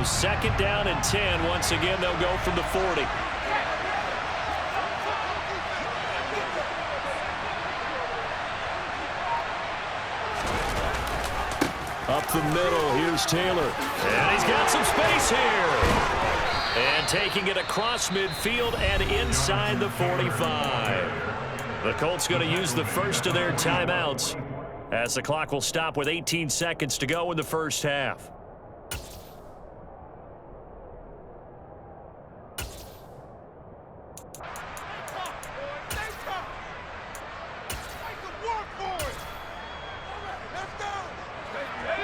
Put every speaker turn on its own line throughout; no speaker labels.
second down and 10. Once again, they'll go from the 40. Up the middle, here's Taylor. And he's got some space here. And taking it across midfield and inside the 45. The Colts going to use the first of their timeouts as the clock will stop with 18 seconds to go in the first half.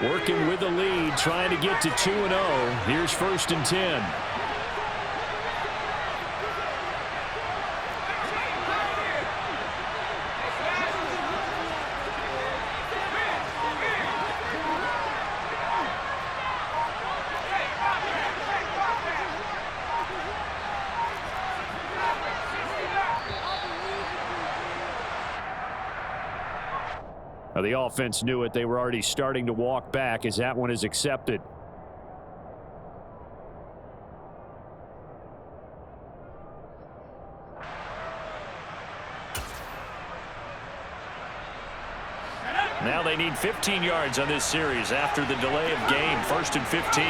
Working with the lead, trying to get to 2-0. Here's 1st and 10. The offense knew it. They were already starting to walk back as that one is accepted. Now they need 15 yards on this series after the delay of game. 1st and 15.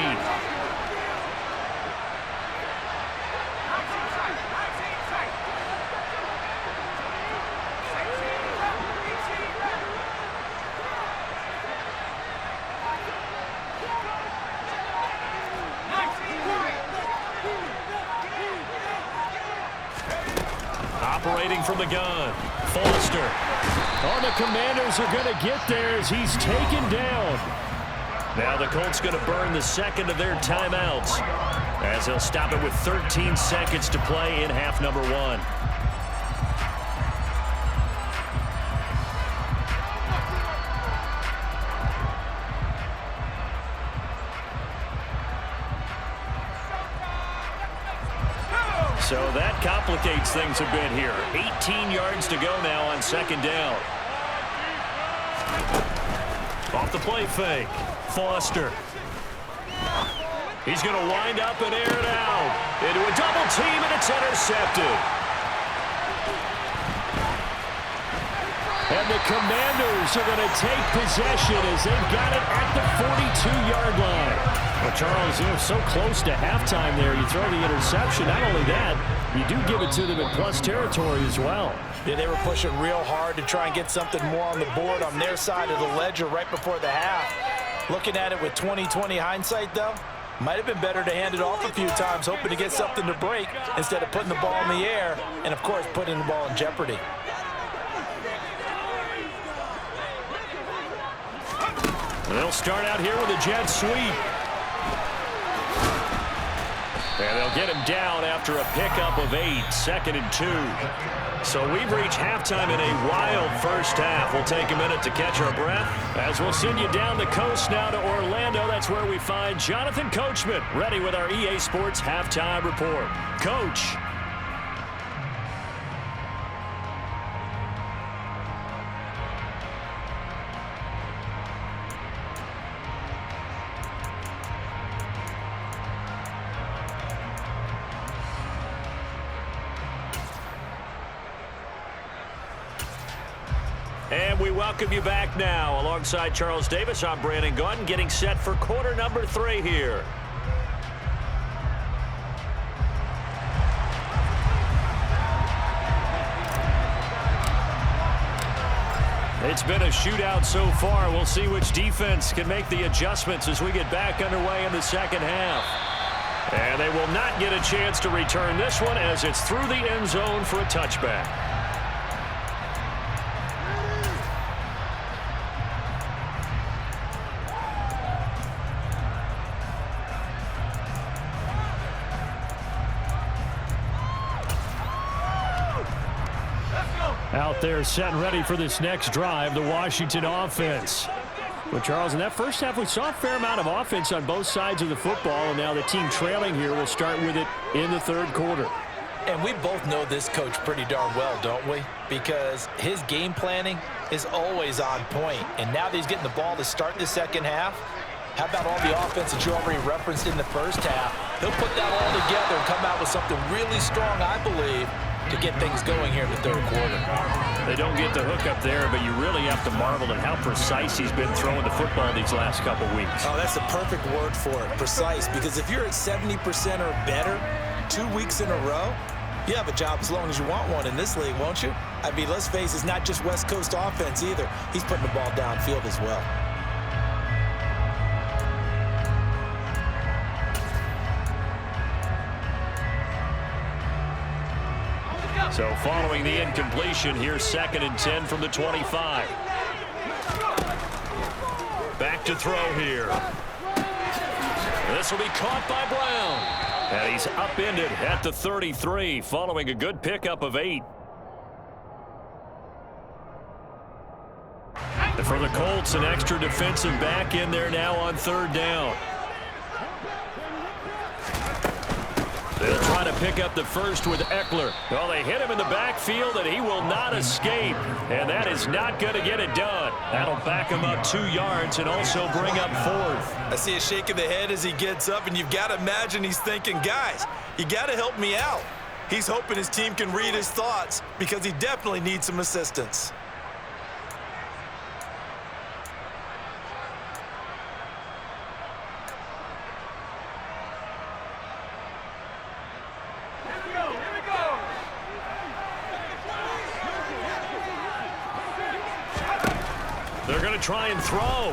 Operating from the gun, Foster. Oh, the Commanders are going to get there as he's taken down. Now the Colts going to burn the second of their timeouts as they'll stop it with 13 seconds to play in half number 1. So that complicates things a bit here. 18 yards to go now on second down. Off the play fake. Foster. He's going to wind up and air it out. Into a double team, and it's intercepted. And the Commanders are going to take possession as they've got it at the 42-yard line. Well, Charles, so close to halftime there. You throw the interception. Not only that, you do give it to them in plus territory as well.
Yeah, they were pushing real hard to try and get something more on the board on their side of the ledger right before the half. Looking at it with 20/20 hindsight, though, might have been better to hand it off a few times, hoping to get something to break instead of putting the ball in the air and, of course, putting the ball in jeopardy.
They'll start out here with a jet sweep. And they'll get him down after a pickup of 8, 2nd and 2. So we've reached halftime in a wild first half. We'll take a minute to catch our breath as we'll send you down the coast now to Orlando. That's where we find Jonathan Coachman ready with our EA Sports Halftime Report. Coach. And we welcome you back now. Alongside Charles Davis, I'm Brandon Gaudin, getting set for quarter number 3 here. It's been a shootout so far. We'll see which defense can make the adjustments as we get back underway in the second half. And they will not get a chance to return this one as it's through the end zone for a touchback. Out there set and ready for this next drive, the Washington offense. Well, Charles, in that first half, we saw a fair amount of offense on both sides of the football, and now the team trailing here will start with it in the third quarter.
And we both know this coach pretty darn well, don't we? Because his game planning is always on point. And now that he's getting the ball to start the second half, How about all the offense that you already referenced in the first half? He'll put that all together and come out with something really strong, I believe, to get things going here in the third quarter.
They don't get the hook up there, but you really have to marvel at how precise he's been throwing the football these last couple weeks.
Oh, that's the perfect word for it, precise, because if you're at 70% or better 2 weeks in a row, you have a job as long as you want one in this league, won't you? I mean, let's face it, it's not just West Coast offense either. He's putting the ball downfield as well.
So following the incompletion, here's 2nd and 10 from the 25. Back to throw here. This will be caught by Brown. And he's upended at the 33 following a good pickup of 8. And for the Colts, an extra defensive back in there now on 3rd down. They'll try to pick up the first with Eckler. Well, they hit him in the backfield, and he will not escape. And that is not going to get it done. That'll back him up 2 yards and also bring up 4th.
I see a shake of the head as he gets up, and you've got to imagine he's thinking, guys, you got to help me out. He's hoping his team can read his thoughts because he definitely needs some assistance.
They're going to try and throw.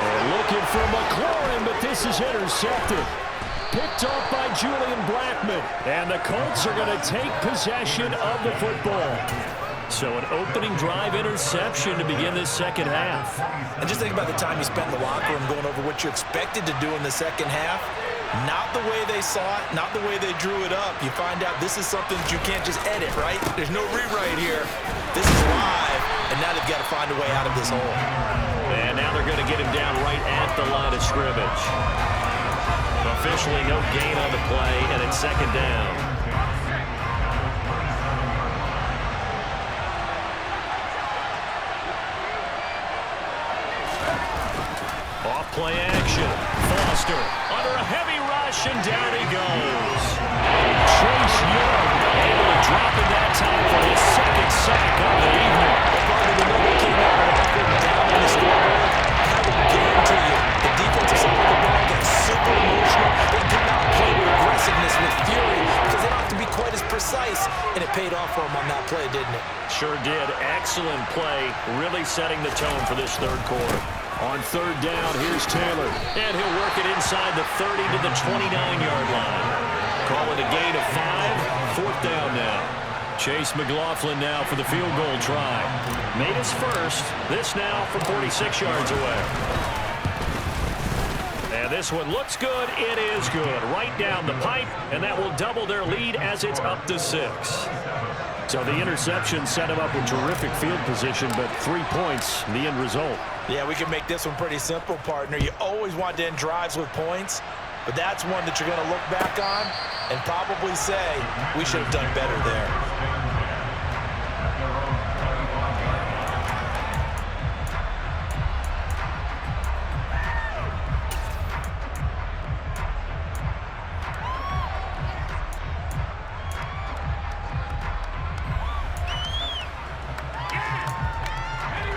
They're looking for McLaurin, but this is intercepted. Picked off by Julian Blackmon. And the Colts are going to take possession of the football. So an opening drive interception to begin this second half.
And just think about the time you spent in the locker room going over what you expected to do in the second half. Not the way they saw it, not the way they drew it up. You find out this is something that you can't just edit, right? There's no rewrite here. This is live, and now they've got to find a way out of this hole.
And now they're going to get him down right at the line of scrimmage. Officially no gain on the play, and it's 2nd down. Off play action. Foster under a heavy rush, and down he goes. Chase Young able to drop it that time for his 2nd sack of the evening.
Came out and offered down on the scoreboard. I will guarantee you, the defensive side of the ball gets super emotional. They come out and play with aggressiveness, with fury, because they don't have to be quite as precise. And it paid off for them on that play, didn't it?
Sure did. Excellent play, really setting the tone for this third quarter. On 3rd down, here's Taylor. And he'll work it inside the 30 to the 29-yard line. Call it a gain of 5. 4th down now. Chase McLaughlin now for the field goal try. Made his first. This now from 46 yards away. And this one looks good. It is good. Right down the pipe, and that will double their lead as it's up to 6. So the interception set him up with terrific field position, but 3 points, the end result.
Yeah, we can make this one pretty simple, partner. You always want to end drives with points, but that's one that you're going to look back on and probably say, we should have done better there.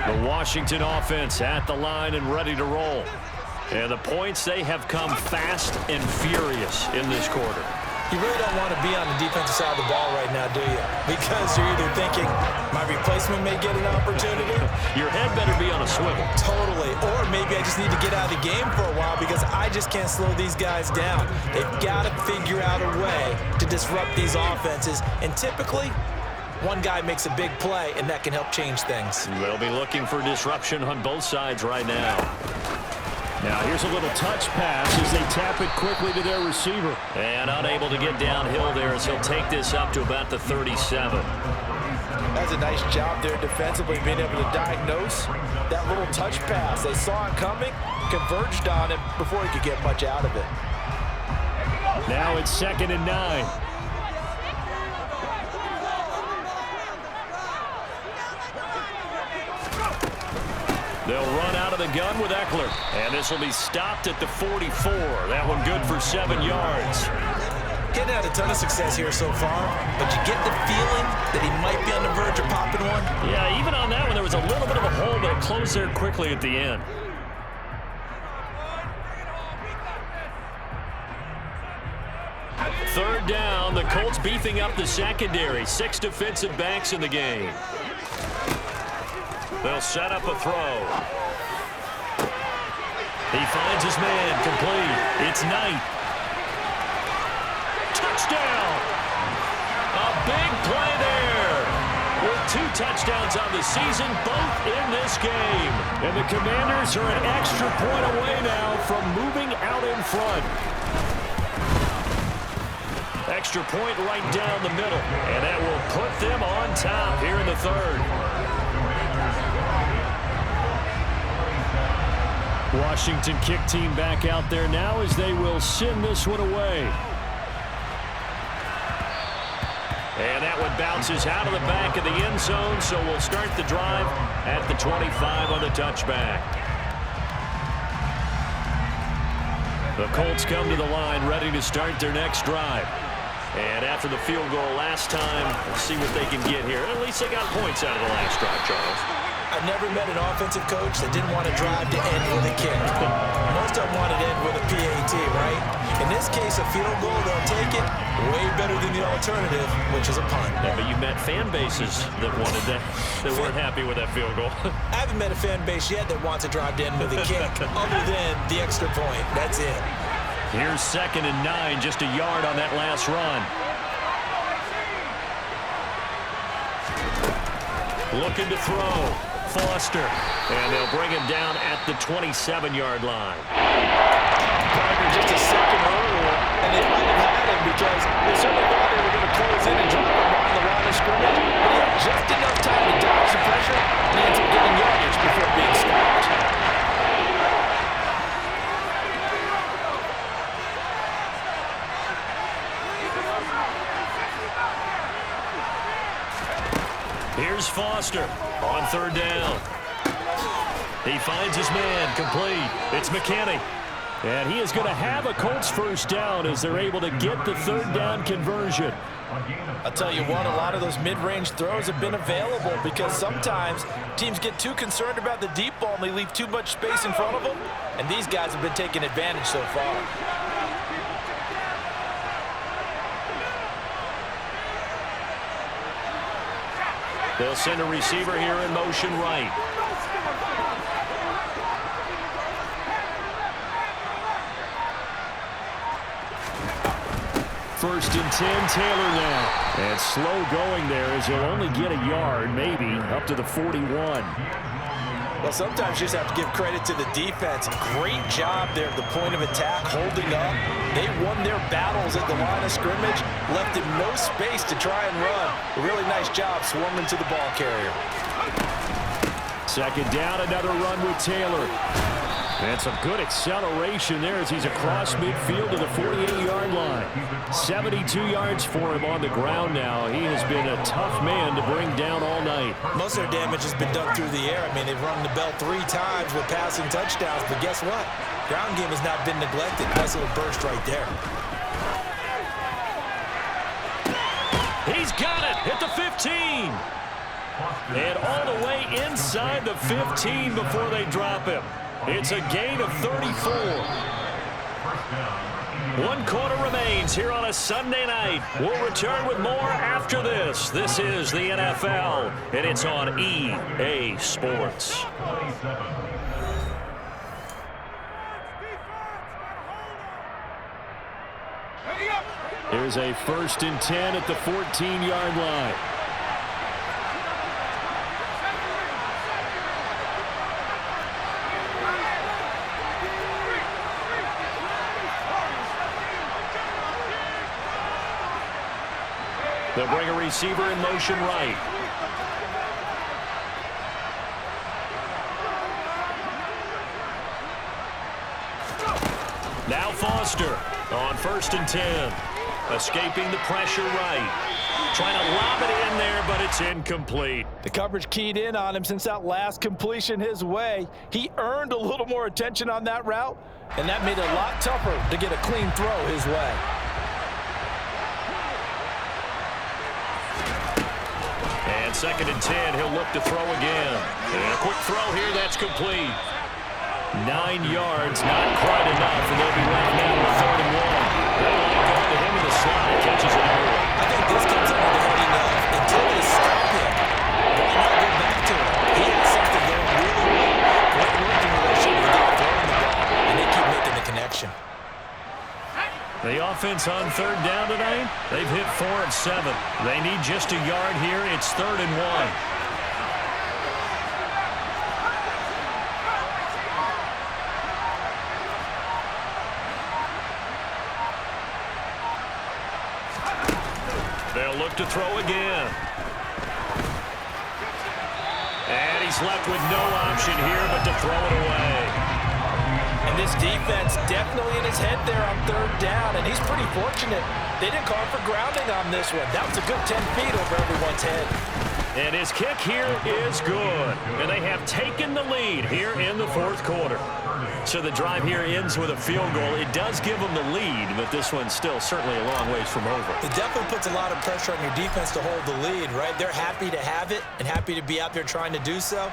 The Washington offense at the line and ready to roll. And the points, they have come fast and furious in this quarter.
You really don't want to be on the defensive side of the ball right now, do you? Because you're either thinking, my replacement may get an opportunity.
Your head better be on a swivel.
Totally. Or maybe I just need to get out of the game for a while because I just can't slow these guys down. They've got to figure out a way to disrupt these offenses. And typically, one guy makes a big play, and that can help change things.
They'll be looking for disruption on both sides right now. Now here's a little touch pass as they tap it quickly to their receiver. And unable to get downhill there as he'll take this up to about the 37.
That's a nice job there defensively, being able to diagnose that little touch pass. They saw it coming, converged on it before he could get much out of it.
Now it's 2nd and 9. They'll run out of the gun with Eckler. And this will be stopped at the 44. That one good for 7 yards.
Getting had a ton of success here so far, but you get the feeling that he might be on the verge of popping one.
Yeah, even on that one, there was a little bit of a hole, but it closed there quickly at the end. Third down, the Colts beefing up the secondary. 6 defensive backs in the game. They'll set up a throw. He finds his man, complete. It's Knight. Touchdown! A big play there. With 2 touchdowns on the season, both in this game. And the Commanders are an extra point away now from moving out in front. Extra point right down the middle. And that will put them on top here in the third. Washington kick team back out there now as they will send this one away. And that one bounces out of the back of the end zone, so we'll start the drive at the 25 on the touchback. The Colts come to the line ready to start their next drive. And after the field goal last time, we'll see what they can get here. At least they got points out of the last drive, Charles.
I've never met an offensive coach that didn't want to drive to end with a kick. Most of them wanted to end with a PAT, right? In this case, a field goal, they'll take it way better than the alternative, which is a punt.
Yeah, but you met fan bases that wanted that, that weren't happy with that field goal.
I haven't met a fan base yet that wants to drive to end with a kick, other than the extra point. That's it.
Here's 2nd and 9, just a yard on that last run. Looking to throw. Foster. And they'll bring him down at the 27-yard line.
Probably just a second earlier, and they might have had him because they certainly thought they were going to close in and drop him on the line of scrimmage, but he had just enough time to dodge the pressure and ends up getting yardage before being stopped.
Here's Foster on 3rd down. He finds his man, complete. It's McKinney. And he is going to have a Colts first down as they're able to get the 3rd down conversion.
I'll tell you what, a lot of those mid-range throws have been available because sometimes teams get too concerned about the deep ball and they leave too much space in front of them. And these guys have been taking advantage so far.
They'll send a receiver here in motion right. First and 10, Taylor now. And slow going there as he'll only get a yard, maybe, up to the 41.
Well, sometimes you just have to give credit to the defense. Great job there at the point of attack, holding up. They won their battles at the line of scrimmage, left him no space to try and run. A really nice job swarming to the ball carrier.
2nd down, another run with Taylor. And some good acceleration there as he's across midfield to the 48-yard line. 72 yards for him on the ground now. He has been a tough man to bring down all night.
Most of their damage has been done through the air. I mean, they've rung the bell 3 times with passing touchdowns, but guess what? Ground game has not been neglected. Nice little burst right there.
He's got it at the 15. And all the way inside the 15 before they drop him. It's a gain of 34. 1 quarter remains here on a Sunday night. We'll return with more after this. This is the NFL, and it's on EA Sports. Here's a 1st and 10 at the 14-yard line. They'll bring a receiver in motion right. Now Foster on 1st and 10. Escaping the pressure right. Trying to lob it in there, but it's incomplete.
The coverage keyed in on him since that last completion his way. He earned a little more attention on that route, and that made it a lot tougher to get a clean throw his way.
And 2nd and 10, he'll look to throw again. And a quick throw here, that's complete. 9 yards, not quite enough, and they'll be left now with 3rd and 1. They'll go to him in the slot, catches it over.
I think this comes under the heading of until they stop him. Why not go back to him? He has something going really well. Great working relationship to get throwing the ball, and they keep making the connection.
The offense on 3rd down tonight, they've hit 4 of 7. They need just a yard here. It's 3rd and 1. They'll look to throw again. And he's left with no option here but to throw it away.
And this defense definitely in his head there on 3rd down, and he's pretty fortunate. They didn't call for grounding on this one. That was a good 10 feet over everyone's head.
And his kick here is good. And they have taken the lead here in the 4th quarter. So the drive here ends with a field goal. It does give them the lead, but this one's still certainly a long ways from over.
It definitely puts a lot of pressure on your defense to hold the lead, right? They're happy to have it and happy to be out there trying to do so.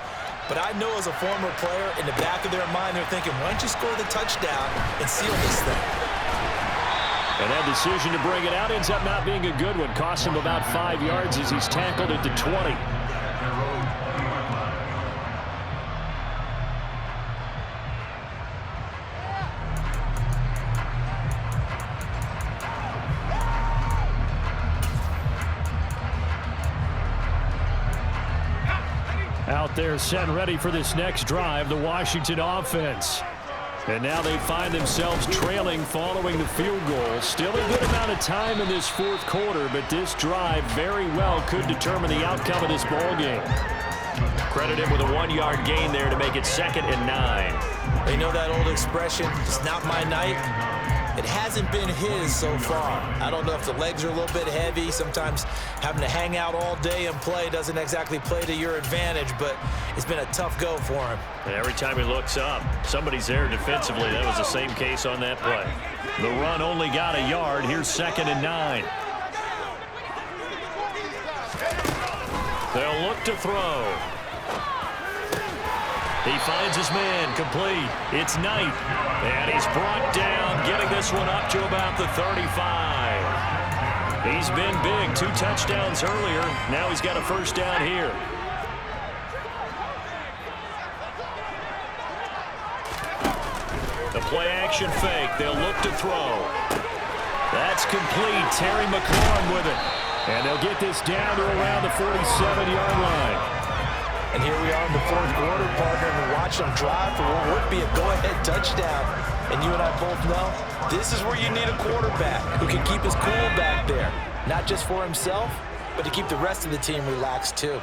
But I know as a former player, in the back of their mind, they're thinking, why don't you score the touchdown and seal this thing?
And that decision to bring it out ends up not being a good one. Costs him about 5 yards as he's tackled at the 20. Out there set ready for this next drive, the Washington offense. And now they find themselves trailing following the field goal. Still a good amount of time in this 4th quarter, but this drive very well could determine the outcome of this ball game. Credit him with a 1-yard gain there to make it 2nd and 9.
They know that old expression, it's not my night. It hasn't been his so far. I don't know if the legs are a little bit heavy. Sometimes having to hang out all day and play doesn't exactly play to your advantage, but it's been a tough go for him.
And every time he looks up, somebody's there defensively. That was the same case on that play. The run only got a yard. Here's 2nd and 9. They'll look to throw. He finds his man, complete. It's Knight, and he's brought down, getting this one up to about the 35. He's been big, 2 touchdowns earlier. Now he's got a 1st down here. The play action fake. They'll look to throw. That's complete. Terry McLaurin with it. And they'll get this down to around the 47-yard line.
And here we are in the 4th quarter, partner, and we're watching them drive for what would be a go-ahead touchdown. And you and I both know this is where you need a quarterback who can keep his cool back there. Not just for himself, but to keep the rest of the team relaxed too.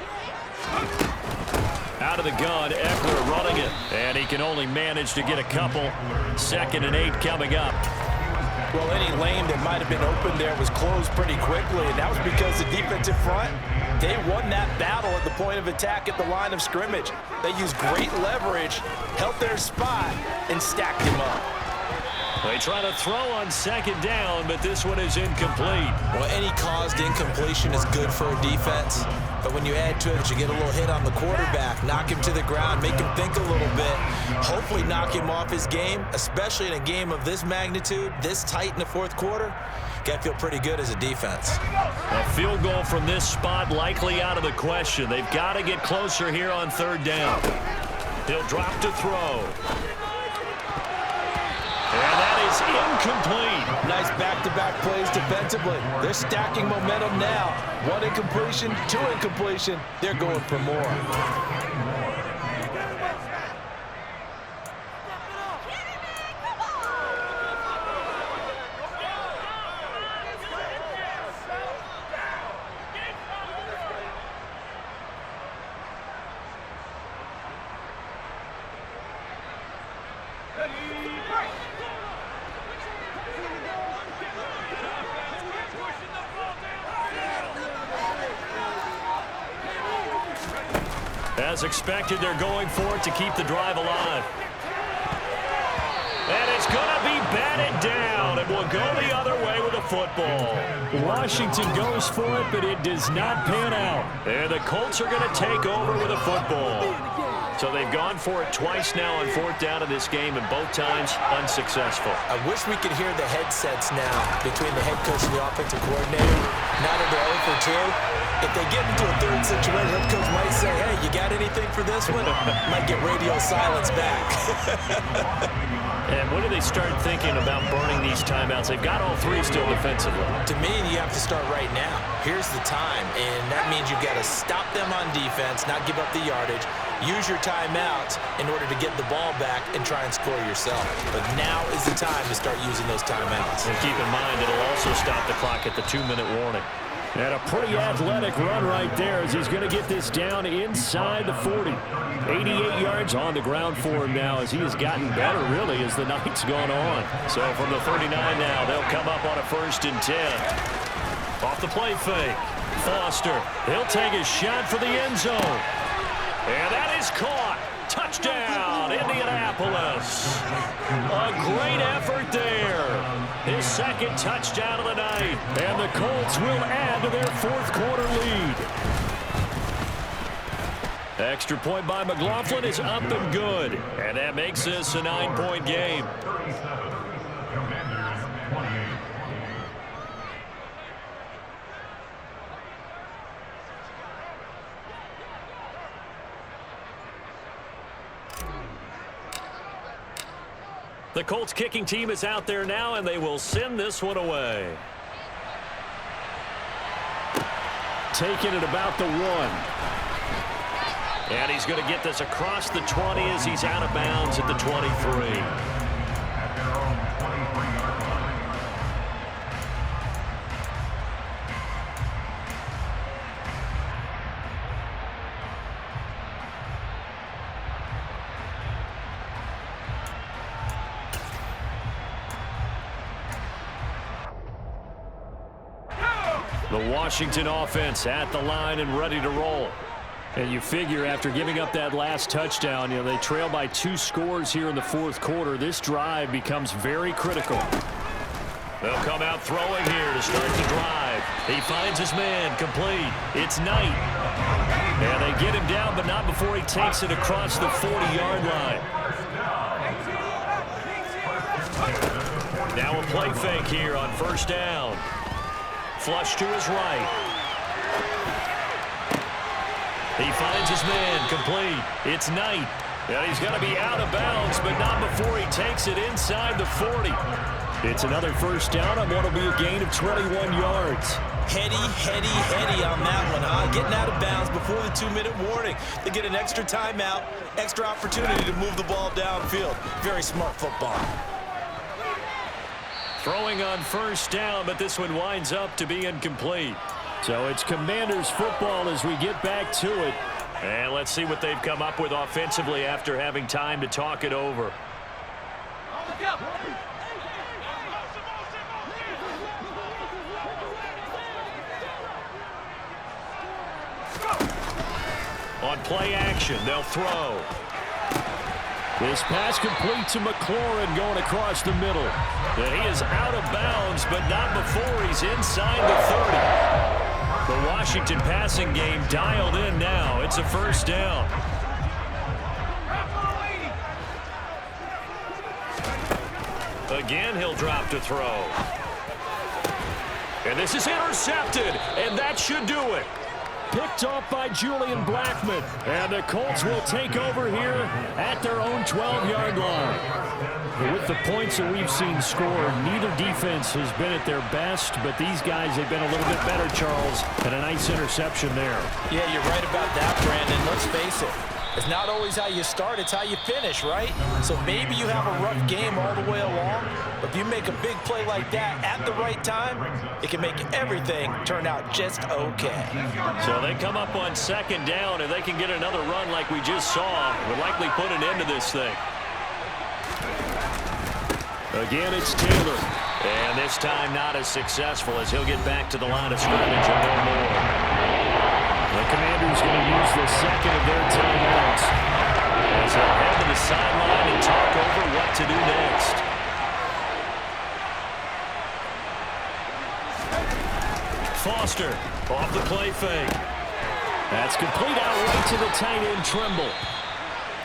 Out of the gun, Eckler running it. And he can only manage to get a couple. 2nd and 8 coming up.
Well, any lane that might have been open there was closed pretty quickly, and that was because the defensive front, they won that battle at the point of attack at the line of scrimmage. They used great leverage, held their spot, and stacked him up.
They try to throw on 2nd down, but this one is incomplete.
Well, any caused incompletion is good for a defense. But when you add to it that you get a little hit on the quarterback, knock him to the ground, make him think a little bit, hopefully knock him off his game, especially in a game of this magnitude, this tight in the 4th quarter, got to feel pretty good as a defense.
A field goal from this spot likely out of the question. They've got to get closer here on 3rd down. He'll drop to throw. And that is incomplete.
Nice back-to-back plays defensively. They're stacking momentum now. 1 incompletion, 2 incompletion. They're going for more.
As expected, they're going for it to keep the drive alive. And it's going to be batted down, and will go the other way with a football. Washington goes for it, but it does not pan out. And the Colts are going to take over with a football. So they've gone for it twice now on 4th down in this game, and both times unsuccessful.
I wish we could hear the headsets now between the head coach and the offensive coordinator. Now that they're 0 for 2, if they get into a third situation, head coach might say, hey, you got anything for this one? Might get radio silence back.
And when do they start thinking about burning these timeouts? They've got all 3 still defensively.
To me, you have to start right now. Here's the time, and that means you've got to stop them on defense, not give up the yardage, use your timeouts in order to get the ball back and try and score yourself. But now is the time to start using those timeouts.
And keep in mind, it'll also stop the clock at the 2-minute warning. And a pretty athletic run right there as he's going to get this down inside the 40. 88 yards on the ground for him now as he has gotten better, really, as the night's gone on. So from the 39 now, they'll come up on a 1st and 10. Off the play fake. Foster, he'll take a shot for the end zone. And that is caught. Touchdown, Indianapolis. A great effort there. His 2nd touchdown of the night. And the Colts will add to their 4th quarter lead. Extra point by McLaughlin is up and good. And that makes this a 9-point game. The Colts kicking team is out there now, and they will send this one away. Taking it about the 1. And he's going to get this across the 20 as he's out of bounds at the 23. The Washington offense at the line and ready to roll. And you figure after giving up that last touchdown, they trail by 2 scores here in the 4th quarter. This drive becomes very critical. They'll come out throwing here to start the drive. He finds his man, complete. It's Knight. And they get him down, but not before he takes it across the 40-yard line. Now a play fake here on 1st down. Flush to his right. He finds his man, complete. It's Knight. And he's going to be out of bounds, but not before he takes it inside the 40. It's another 1st down on what will be a gain of 21 yards.
Heady on that one, huh? Getting out of bounds before the 2-minute warning. They get an extra timeout, extra opportunity to move the ball downfield. Very smart football.
Throwing on 1st down, but this one winds up to be incomplete. So it's Commanders football as we get back to it. And let's see what they've come up with offensively after having time to talk it over. On play action, they'll throw. This pass complete to McLaurin going across the middle. And he is out of bounds, but not before he's inside the 30. The Washington passing game dialed in now. It's a 1st down. Again, he'll drop to throw. And this is intercepted, and that should do it. Picked off by Julian Blackmon. And the Colts will take over here at their own 12-yard line. With the points that we've seen scored, neither defense has been at their best, but these guys have been a little bit better, Charles, and a nice interception there.
Yeah, you're right about that, Brandon. Let's face it. It's not always how you start, it's how you finish, right? So maybe you have a rough game all the way along, but if you make a big play like that at the right time, it can make everything turn out just okay.
So they come up on 2nd down, and they can get another run like we just saw. Would likely put an end to this thing. Again, it's Taylor. And this time not as successful as he'll get back to the line of scrimmage and no more. The Commanders going to use the second of their timeouts as they'll head to the sideline and talk over what to do next. Foster off the play fake. That's complete out right to the tight end Trimble.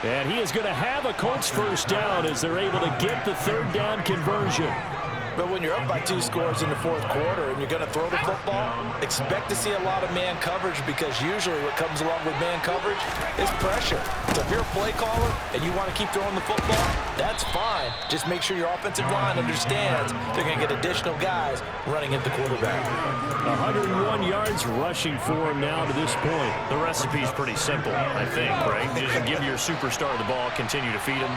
And he is going to have a Colts first down as they're able to get the third down conversion.
But when you're up by 2 scores in the fourth quarter and you're going to throw the football, expect to see a lot of man coverage, because usually what comes along with man coverage is pressure. So if you're a play caller and you want to keep throwing the football, that's fine. Just make sure your offensive line understands they're going to get additional guys running at the quarterback.
101 yards rushing for him now to this point.
The recipe's pretty simple, I think, right? Just give your superstar the ball, continue to feed him.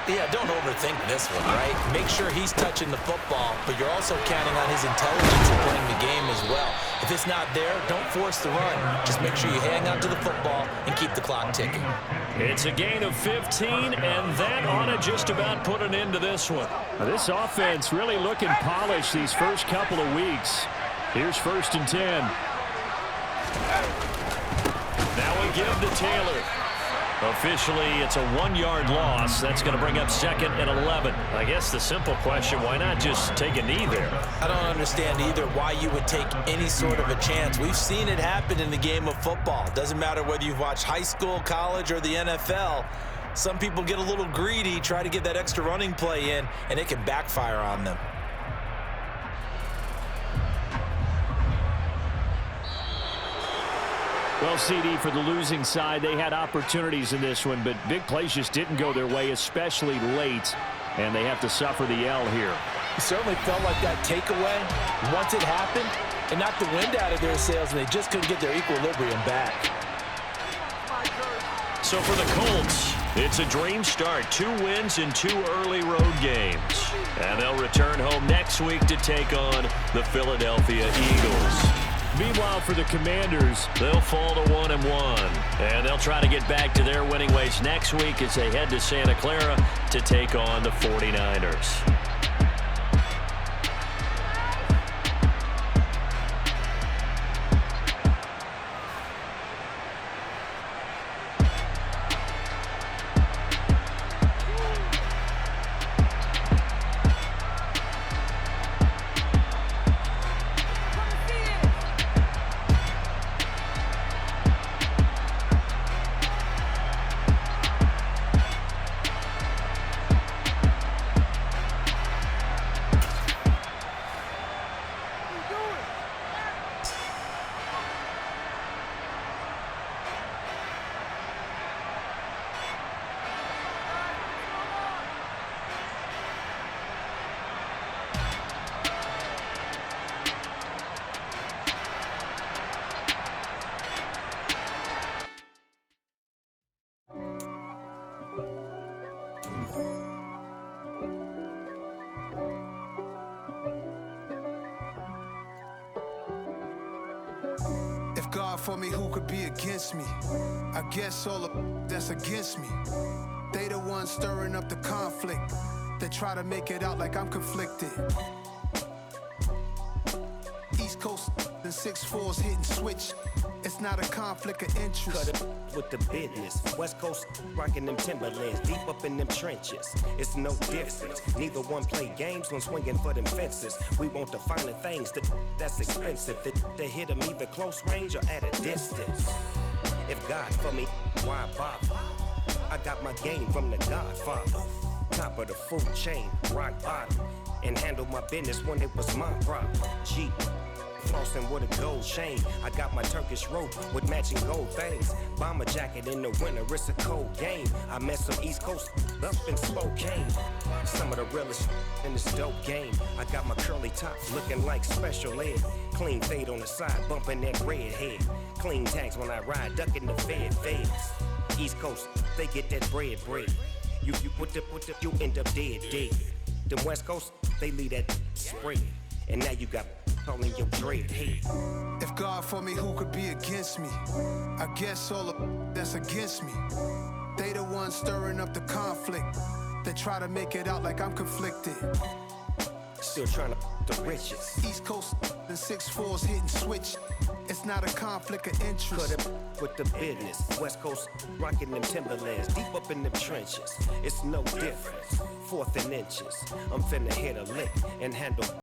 Yeah, don't overthink this one, right? Make sure he's touching the football, but you're also counting on his intelligence in playing the game as well. If it's not there, don't force the run. Just make sure you hang on to the football and keep the clock ticking.
It's a gain of 15, and that ought to just about put an end to this one. Now, this offense really looking polished these first couple of weeks. Here's 1st and 10. Now we give to Taylor. Officially, it's a 1-yard loss. That's going to bring up 2nd and 11. I guess the simple question, why not just take a knee there?
I don't understand either why you would take any sort of a chance. We've seen it happen in the game of football. Doesn't matter whether you've watched high school, college, or the NFL. Some people get a little greedy, try to get that extra running play in, and it can backfire on them.
Well, CD, for the losing side, they had opportunities in this one, but big plays just didn't go their way, especially late, and they have to suffer the L here.
It certainly felt like that takeaway, once it happened, it knocked the wind out of their sails, and they just couldn't get their equilibrium back.
So for the Colts, it's a dream start. 2 wins in 2 early road games. And they'll return home next week to take on the Philadelphia Eagles. Meanwhile, for the Commanders, they'll fall to 1-1. And they'll try to get back to their winning ways next week as they head to Santa Clara to take on the 49ers.
God for me, who could be against me? I guess all the that's against me. They the ones stirring up the conflict. They try to make it out like I'm conflicted. East Coast and 6'4's hitting switch. It's not a conflict of interest.
Cut it with the business. West Coast rocking them Timberlands, deep up in them trenches. It's no difference. Neither one play games when swinging for them fences. We want the finer things that's expensive. They hit them either close range or at a distance. If God for me, why bother? I got my game from the Godfather. Top of the food chain, rock bottom. And handle my business when it was my problem. G. Flossing with a gold chain. I got my Turkish rope with matching gold things. Bomber jacket in the winter, it's a cold game. I met some East Coast up in Spokane. Some of the realest in this dope game. I got my curly tops looking like special ed. Clean fade on the side, bumping that red head. Clean tags when I ride, ducking the feds. East Coast, they get that bread. You you end up dead. Them West Coast, they leave that spread. And now you got calling your dread head.
If God for me, who could be against me? I guess all the that's against me. They the ones stirring up the conflict. They try to make it out like I'm conflicted.
Still trying to the riches.
East Coast and 6'4s hitting switch. It's not a conflict of interest.
Cut up with the business. West Coast rocking them Timberlands. Deep up in them trenches. It's no difference. 4th and inches. I'm finna hit a lick and handle